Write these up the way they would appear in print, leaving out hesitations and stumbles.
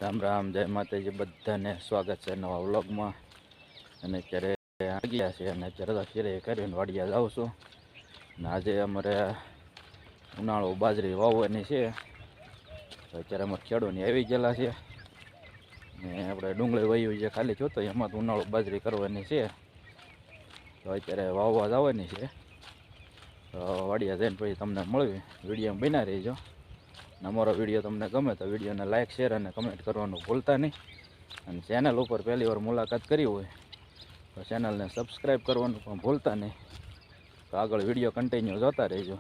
રામ રામ, જય માતાજી, બધાને સ્વાગત છે નવા વ્લોગમાં. અને અત્યારે ગયા છે અને અત્યારે તો ખીરે કરીને વાડિયા જાઉં છું. અને આજે અમારે ઉનાળો બાજરી વાવવાની છે. તો અત્યારે અમારે ખેડૂની આવી ગયેલા છે ને આપણે ડુંગળી વાવ્યું છે ખાલી જોતો એમાં તો ઉનાળો બાજરી કરવાની છે. તો અત્યારે વાવવા જવાની છે. તો વાડિયા જઈને પછી તમને મળવી, વિડીયોમાં બન્યા રહીજો. અમારો વિડીયો તમને ગમે તો વિડીયોને લાઇક શેર અને કમેન્ટ કરવાનું ભૂલતા નહીં. અને ચેનલ ઉપર પહેલી વાર મુલાકાત કરી હોય તો ચેનલને સબસ્ક્રાઈબ કરવાનું પણ ભૂલતા નહીં. તો આગળ વિડીયો કન્ટિન્યુ જોતા રહેજો.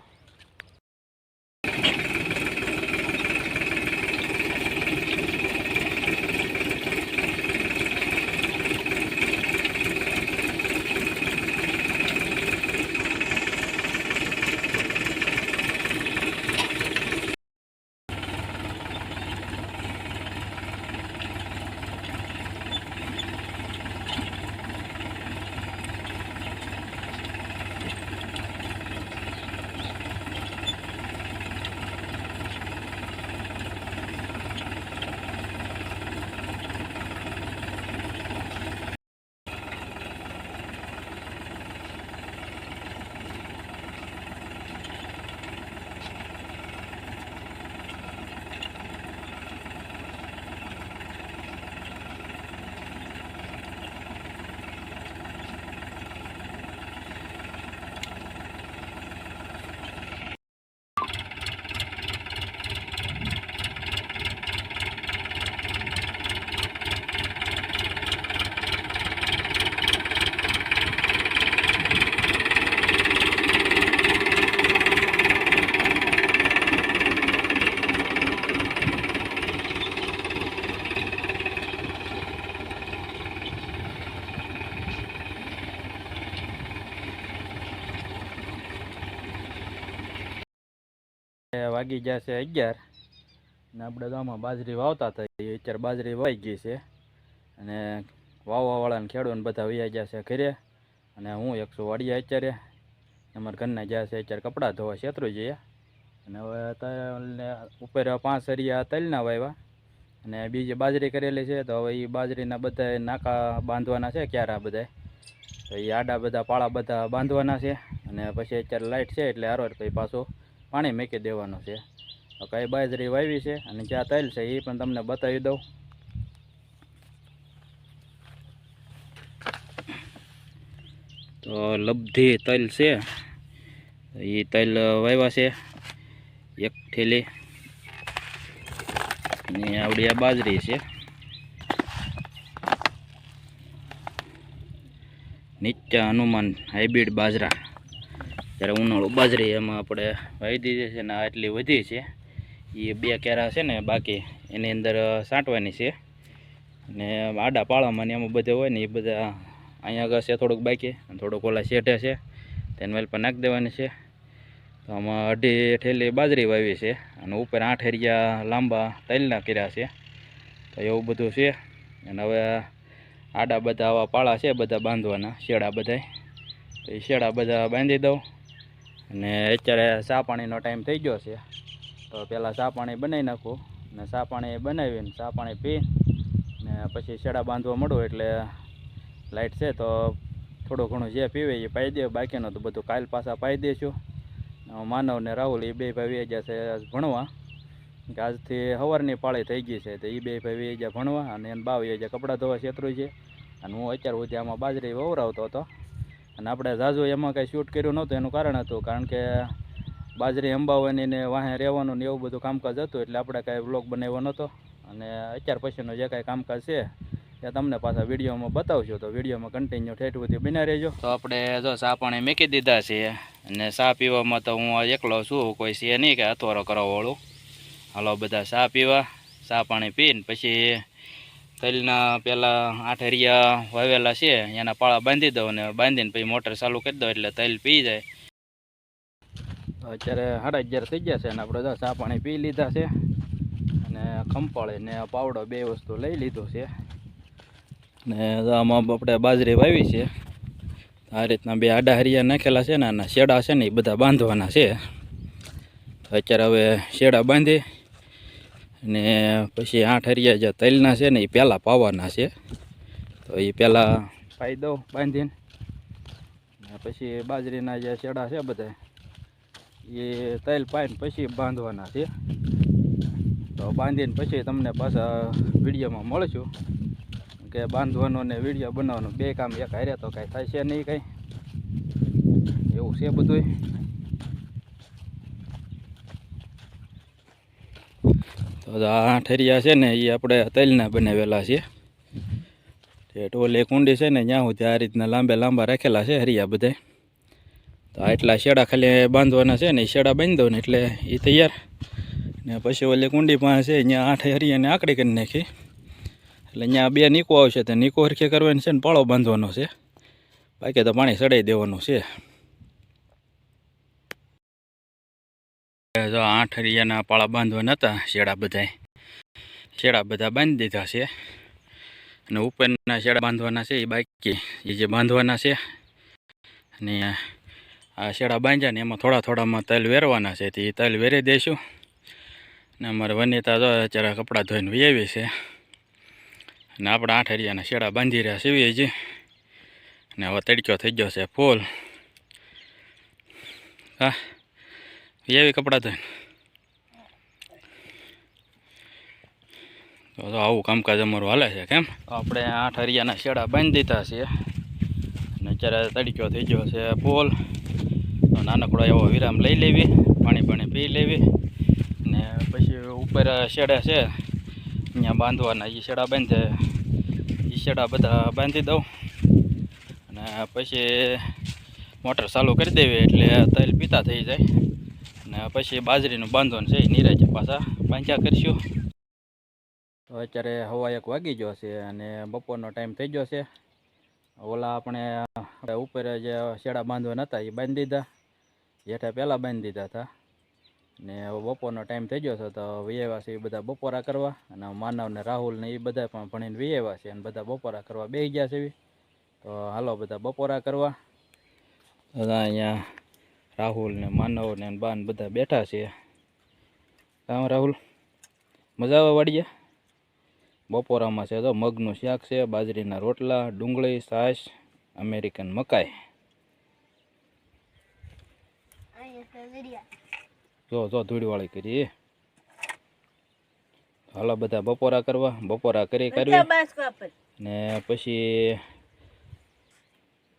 વાગી જશે 11 ને આપણે તો આમાં બાજરી વાવતા હતા. અત્યારે બાજરી વાઈ ગઈ છે અને વાવવાવાળાને ખેડૂને બધા વૈયા જશે ઘરે. અને હું 100 વાડિયા અત્યારે અમારા ઘરના જશે અત્યારે કપડાં ધોવા છેતરું જઈએ. અને હવે તલને ઉપર 5 સરિયા તલના વાવ્યા અને બીજી બાજરી કરેલી છે. તો હવે એ બાજરીના બધા નાકા બાંધવાના છે ક્યારા બધા. તો એ આડા બધા પાળા બધા બાંધવાના છે. અને પછી અત્યારે લાઇટ છે એટલે હારો પછી પાછું પાણી મૂકી દેવાનું છે. તો કઈ બાજરી વાવી છે અને જ્યાં તલ છે એ પણ તમને બતાવી દઉં. તો લબ્ધી તલ છે, એ તલ વાવ્યા છે 1 થેલી. અને આવડી આ બાજરી છે, નીચા હનુમાન હાઇબ્રિડ બાજરા. ત્યારે ઉનાળો બાજરી એમાં આપણે વાવી દીધી છે ને આટલી વધી છે. એ 2 કેરા છે ને બાકી એની અંદર સાંટવાની છે. અને આડા પાળામાં ને એમાં બધે હોય ને એ બધા અહીંયા આગળ છે થોડુંક બાકી અને થોડુંક ઓલા શેઠે છે તેને વેલ પર નાખી દેવાની છે. તો આમાં 2.5 થેલી બાજરી વાવી છે અને ઉપર 8 હરિયા લાંબા તલના કર્યા છે. તો એવું બધું છે. અને હવે આડા બધા આવા પાળા છે બધા બાંધવાના શેડા બધા. તો એ શેડા બધા બાંધી દઉં. અને અત્યારે ચા પાણીનો ટાઈમ થઈ ગયો છે. તો પહેલાં ચા પાણી બનાવી નાખું અને ચા પાણી બનાવીને ચા પાણી પી ને પછી શેડા બાંધવા મળું. એટલે લાઇટ છે તો થોડું ઘણું જે પીવે એ પાઈ દે, બાકીનું તો બધું કાલ પાછા પાઈ દઈશું. માનવ ને રાહુલ એ 2 ભાઈ જશે ભણવા, કે આજથી સવારની પાળી થઈ ગઈ છે. તો એ 2 ભાઈ જાય ભણવા અને એને બાવી જાય કપડાં ધોવા છેતરું છે. અને હું અત્યાર સુધી આમાં બાજરી વવરાવતો હતો. અને આપણે ઝાઝુ એમાં કાંઈ શૂટ કર્યું નહોતું. એનું કારણ હતું કારણ કે બાજરી અંબાવવાની ને વાહે રહેવાનું ને એવું બધું કામકાજ હતું એટલે આપણે કાંઈ વ્લોગ બનાવ્યો નહોતો. અને અત્યાર પછીનું જે કાંઈ કામકાજ છે એ તમને પાછા વિડીયોમાં બતાવશું. તો વિડીયોમાં કન્ટિન્યુ ઠેઠ સુધી બન્યા રહેજો. તો આપણે જો ચા પાણી મૂકી દીધા છે અને ચા પીવામાં તો હું એકલો છું, કોઈ છે નહીં કે અથવારો કરાવવાળું. હાલો બધા ચા પીવા. ચા પાણી પીને પછી તલના પહેલાં 8 હરિયા વાવેલા છે એના પાળા બાંધી દઉં અને બાંધીને પછી મોટર ચાલુ કરી દઉં એટલે તલ પી જાય. અત્યારે 11:30 થઈ ગયા છે અને આપણે તો ચા પાણી પી લીધા છે અને ખંપાળી ને પાવડો 2 વસ્તુ લઈ લીધો છે. ને આમાં આપણે બાજરી વાવી છે. આ રીતના 2 આડા હરિયા નાખેલા છે ને આના શેડા છે ને એ બધા બાંધવાના છે. અત્યારે હવે શેડા બાંધી અને પછી 8 હરિયા જે તલના છે ને એ પહેલાં પાવાના છે. તો એ પહેલાં પાઈ દઉં બાંધીને. ને પછી બાજરીના જે છેડા છે બધા એ તલ પાઈને પછી બાંધવાના છે. તો બાંધીને પછી તમને પાછા વિડીયોમાં મળશું કે બાંધવાનો ને વિડીયો બનાવવાનો બે કામ એક હારે તો કાંઈ થાય છે નહીં કાંઈ, એવું છે બધું. તો આ 8 હરિયા છે ને એ આપણે તલના બનાવેલા છે. તે ટોલે કુંડી છે ને ત્યાં સુધી આ રીતના લાંબા રાખેલા છે હરિયા બધા. તો આટલા શેડા ખાલી બાંધવાના છે ને એ શેડા બાંધી દો ને એટલે એ તૈયાર. ને પછી ઓલી કુંડી પાસે છે ત્યાં 8 હરિયાને આકડી કરી નાખી. એટલે ત્યાં 2 નીકો આવશે તો નીકો હરખે કરવાની છે ને પાળો બાંધવાનો છે. બાકી તો પાણી સડાઈ દેવાનું છે. જો 8 હરિયાના પાળા બાંધવાના હતા શેડા બધા બાંધી દીધા છે. અને ઉપરના શેડા બાંધવાના છે એ બાકી એ જે બાંધવાના છે. અને આ શેડા બાંધ્યા ને એમાં થોડામાં તલ વેરવાના છે. તે તલ વેરી દઈશું. ને અમારે વનિતા જો અત્યારે કપડાં ધોઈને વહી છે. અને આપણે 8 હરિયાના શેડા બાંધી રહ્યા સીવીએ છીએ. અને હવે તડક્યો થઈ ગયો છે ફૂલ. હા એવી કપડાં ધોઈને તો આવું કામકાજ અમારું હાલે છે. કેમ આપણે 8 હરિયાના શેડા બાંધી દીધા છે. અને અત્યારે તડક્યો થઈ ગયો છે ફૂલ. તો નાનકડો એવો વિરામ લઈ લેવી, પાણી પી લેવી. ને પછી ઉપર શેડા છે અહીંયા બાંધવાના એ શેડા બાંધે એ શેડા બધા બાંધી દઉં. અને પછી મોટર ચાલુ કરી દેવી એટલે તલ પીતા થઈ જાય. અને પછી બાજરીનું બાંધવાનું છે એ નિરાજે પાછા બાંધ્યા કરીશું. તો અત્યારે 1:15 વાગી ગયો છે અને બપોરનો ટાઈમ થઈ ગયો છે. ઓલા આપણે ઉપર જે શેડા બાંધવાના હતા એ બાંધી દીધા, જેઠા પહેલાં બાંધી દીધા હતા. ને બપોરનો ટાઈમ થઈ ગયો છે તો વૈયાવા છે એ બધા બપોરા કરવા. અને માનવ ને રાહુલ ને એ બધા પણ ભણીને વૈયાવા છે અને બધા બપોરા કરવા બેસી ગયા છે. તો હાલો બધા બપોરા કરવા. અહીંયા રાહુલ ને માનવ ને બાન બધા બેઠા છે. કામ રાહુલ મજા આવે વાડીએ? બપોરામાં છે તો મગનું શાક છે, બાજરીના રોટલા, ડુંગળી, છાશ, અમેરિકન મકાઈ. જો ધૂળવાળી કરી. હાલો બધા બપોરા કરવા. બપોરા કરી ને પછી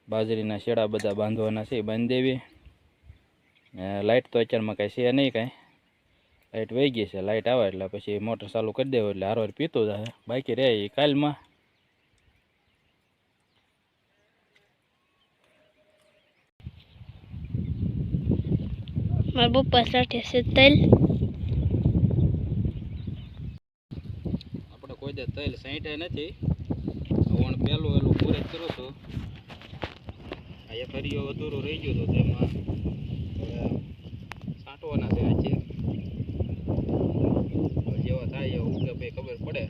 બાજરીના શેડા બધા બાંધવાના છે એ બાંધી દેવી. લાઇટ તો અત્યારમાં કાંઈ છે નહીં કાંઈ, લાઇટ વહી ગઈ છે. લાઇટ આવે એટલે પછી મોટર ચાલુ કરી દેવું એટલે હારો પીતું જાય. બાકી રહે એ કાલમાં. મારા પપ્પા સાથે છે તલ. આપણે કોઈ દે તલ સાંઠે નથી. હું પહેલું એલું પૂરે જ કરું છું. આ એક હરિયો અધૂરો રહી ગયો હતો તેમાં સાંટવાના છે. જેવા થાય એવું કે ભાઈ ખબર પડે.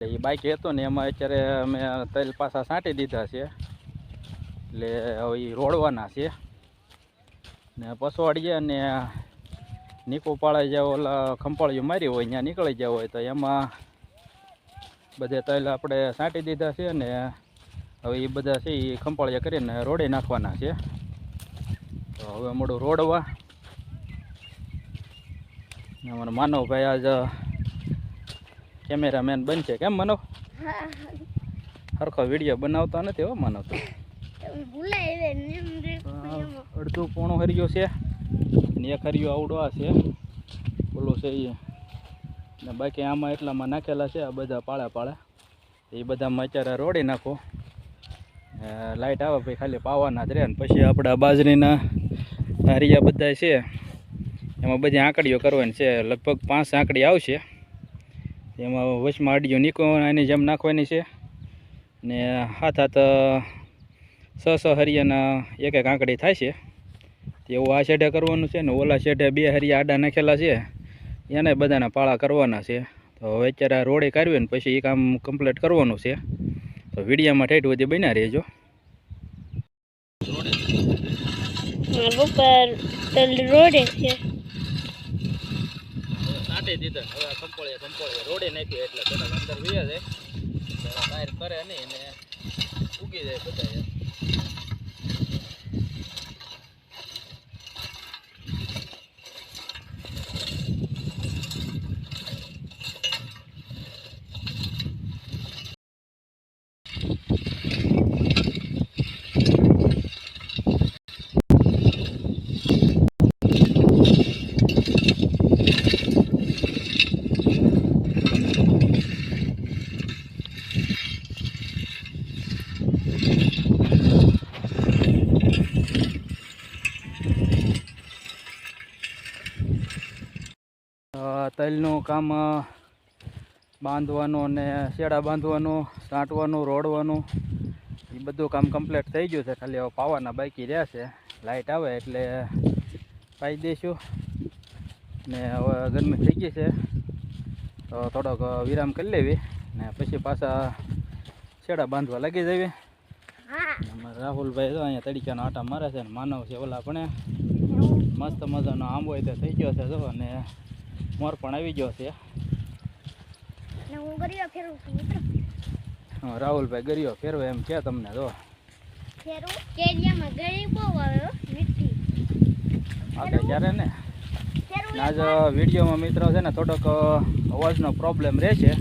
એ બાકી હતો ને એમાં અત્યારે અમે તલ પાછા છાંટી દીધા છે. એટલે હવે એ રોડવાના છે. ને પસવાડીએ ને નીકો પાળે જે ઓલા ખંપાળીઓ મારી હોય ત્યાં નીકળી ગયા હોય તો એમાં બધે તલ આપણે છાંટી દીધા છે. ને હવે એ બધા છે એ ખંપાળીયા કરીને રોડે નાખવાના છે. તો હવે મોડું રોડવા. અમારા માનવભાઈ આજ કેમેરામેન બનશે. કેમ માનવ? સરખો વિડીયો બનાવતા નથી હો માનવ તો. અડધું પોણો હરિયો છે અને એક હરિયો આવડો આ છે ઓલો છે એ. ને બાકી આમાં એટલામાં નાખેલા છે આ બધા પાળે એ બધામાં અત્યારે રોડી નાખો. લાઇટ આવે ભાઈ ખાલી પાવાના જ રહે. ને પછી આપણા બાજરીના હરિયા બધા છે એમાં બધી આંકડીઓ કરવાની છે. લગભગ 5 આંકડી આવશે. એમાં વચમાં અડીઓ નીકો એની જેમ નાખવાની છે. ને હાથ 6 હરિયાના એક આંકડી થાય છે. એવું આ શેઢે કરવાનું છે. ને ઓલા શેઢે 2 હરિયા આડા નાખેલા છે એને બધાના પાળા કરવાના છે. તો હવે અત્યારે રોડે કાઢવી ને પછી એ કામ કમ્પ્લીટ કરવાનું છે. તો વિડીયામાં ઠેઠ સુધી બન્યા રહેજો. ઉપર રોડે છે સાટે દીધા હવે કંપોળે રોડે નાખ્યો એટલે થોડાક અંદર વીયા જાય બહાર કરે નહીં ને ઉગી જાય બધા. તલનું કામ બાંધવાનું અને શેડા બાંધવાનું, સાંટવાનું, રોડવાનું એ બધું કામ કમ્પ્લીટ થઈ ગયું છે. ખાલી હવે પાવાના બાકી રહ્યા છે. લાઇટ આવે એટલે પાઈ દઈશું. ને હવે ગરમી થઈ ગઈ છે તો થોડોક વિરામ કરી લેવી ને પછી પાછા શેડા બાંધવા લાગી જઈએ. રાહુલભાઈ તો અહીંયા તડીકાનો આટા મારે છે ને માનવ છે ઓલા પણ મસ્ત મજાનો આંબો હોય તો થઈ ગયો છે જો. અને મોર પણ આવી ગયો છે. હા રાહુલભાઈ ગરિયો ફેરવે એમ કે તમને જો આગળ ક્યારે ને આજ વિડીયોમાં મિત્રો છે ને થોડોક અવાજનો પ્રોબ્લેમ રહેશે.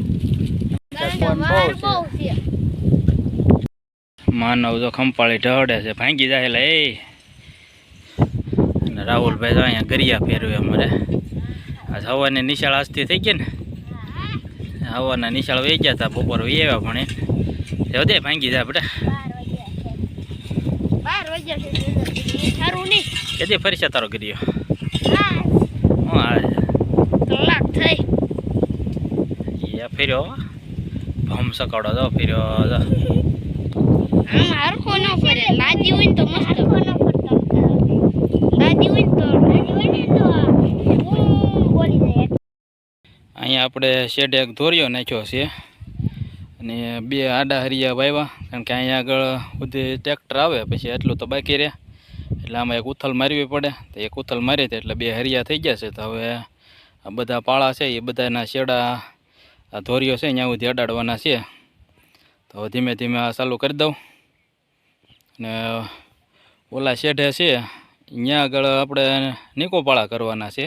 માનવ જો ખંપાળી ઢળે છે ભાંગી જાય એટલે એ રાહુલભાઈ તો અહીંયા ગરિયા ફેરવે અમારે. આજ હવાની નિશાળ આજથી થઈ ગઈ ને હવાના નિશાળ વહી ગયા હતા બપોર વહી આવ્યા પણ એ દે ભાંગી જાય બેટા. કેદી ફરી છે તારો ગરિયો? ફેર્યો ભમ સકાડો જો ફેર્યો અહીંયા આપણે શેડ એક ધોરિયો નાખ્યો છે અને બે આડા હરિયા વાવ્યા. કારણ કે અહીંયા આગળ બધી ટ્રેક્ટર આવે પછી એટલું તો બાકી રહે એટલે આમાં એક ઉથલ મારવી પડે. તો એક ઉથલ મારી હતી એટલે બે હરિયા થઈ ગયા છે. તો હવે આ બધા પાળા છે એ બધાના શેડા આ ધોરિયો છે અહીંયા સુધી અડાડવાના છે. તો ધીમે ધીમે આ ચાલુ કરી દઉં. ને ઓલા શેઢે છે અહીંયા આગળ આપણે નીકો પાળા કરવાના છે.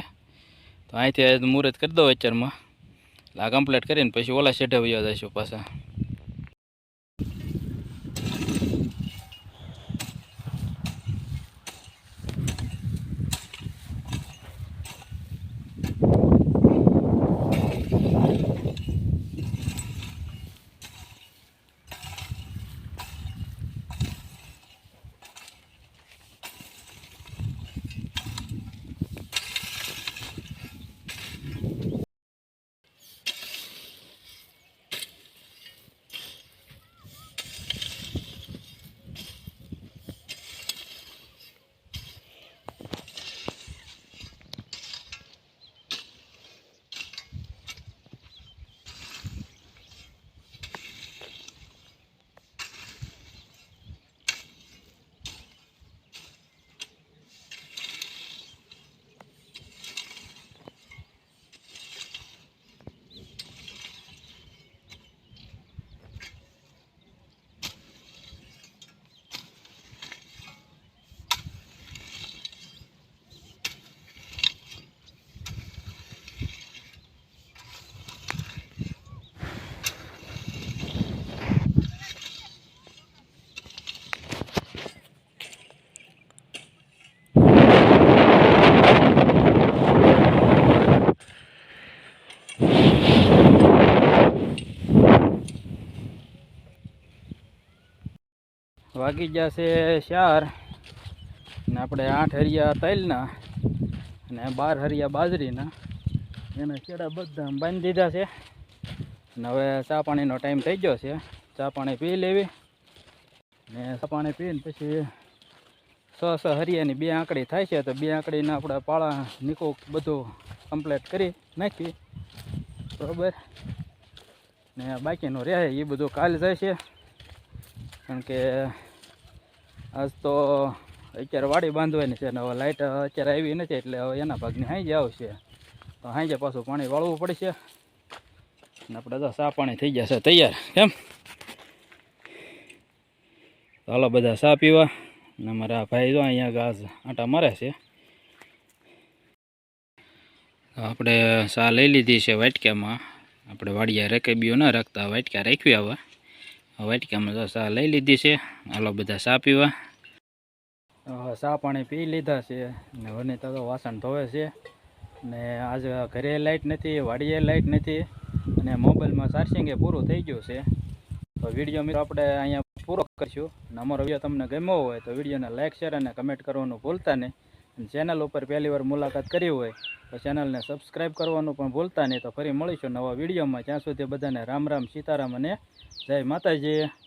તો અહીંથી મુહૂર્ત કરી દઉં અત્યારમાં એટલે આ કમ્પ્લીટ કરીને પછી ઓલા શેઢે વયા જઈશું પાછા. વાગી જશે 4 ને આપણે 8 હરિયા તલના અને 12 હરિયા બાજરીના એના છેડા બધા બાંધી દીધા છે. અને હવે ચા પાણીનો ટાઈમ થઈ ગયો છે. ચા પાણી પી લેવી ને ચા પાણી પીને પછી 6 હરિયાની 2 આંકડી થાય છે. તો 2 આંકડીના આપણે પાળા નીકો બધું કમ્પ્લીટ કરી નાખી બરાબર. ને બાકીનું રહે એ બધું કાલ જાય છે. કારણ કે આજ તો અત્યારે વાડી બાંધવાની છે ને હવે લાઇટ અત્યારે આવી નથી એટલે હવે એના ભાગની હાંજે આવશે તો હાંજે પાછું પાણી વાળવું પડશે ને આપણે તો સા પાણી થઈ જશે તૈયાર કેમ તો હાલો બધા સા પીવા ને અમારા ભાઈ જો અહીંયા ગાસ આટા મારે છે આપણે સા લઈ લીધી છે વાટકામાં આપણે વાડિયા રેકેબીઓ ન રાખતા વાટકા રાખવી આવે વાટકામાં તો સા લઈ લીધી છે હાલો બધા સા પીવા સા પાણી પી લીધા છે ને વનિતા તો વાસણ ધોવે છે ને આજે ઘરે લાઇટ નથી વાડીએ લાઇટ નથી અને મોબાઈલમાં ચાર્જિંગે પૂરું થઈ ગયું છે તો વિડીયો મિત્રો આપણે અહીંયા પૂરો કરીશું અને અમારો વિડીયો તમને ગમ્યો હોય તો વિડીયોને લાઇક શેર અને કમેન્ટ કરવાનું ભૂલતા નહીં અને ચેનલ ઉપર પહેલી વાર મુલાકાત કરી હોય તો ચેનલને સબસ્ક્રાઈબ કરવાનું પણ ભૂલતા નહીં તો ફરી મળીશું નવા વિડીયોમાં ત્યાં સુધી બધાને રામ રામ સીતારામ અને જય માતાજી.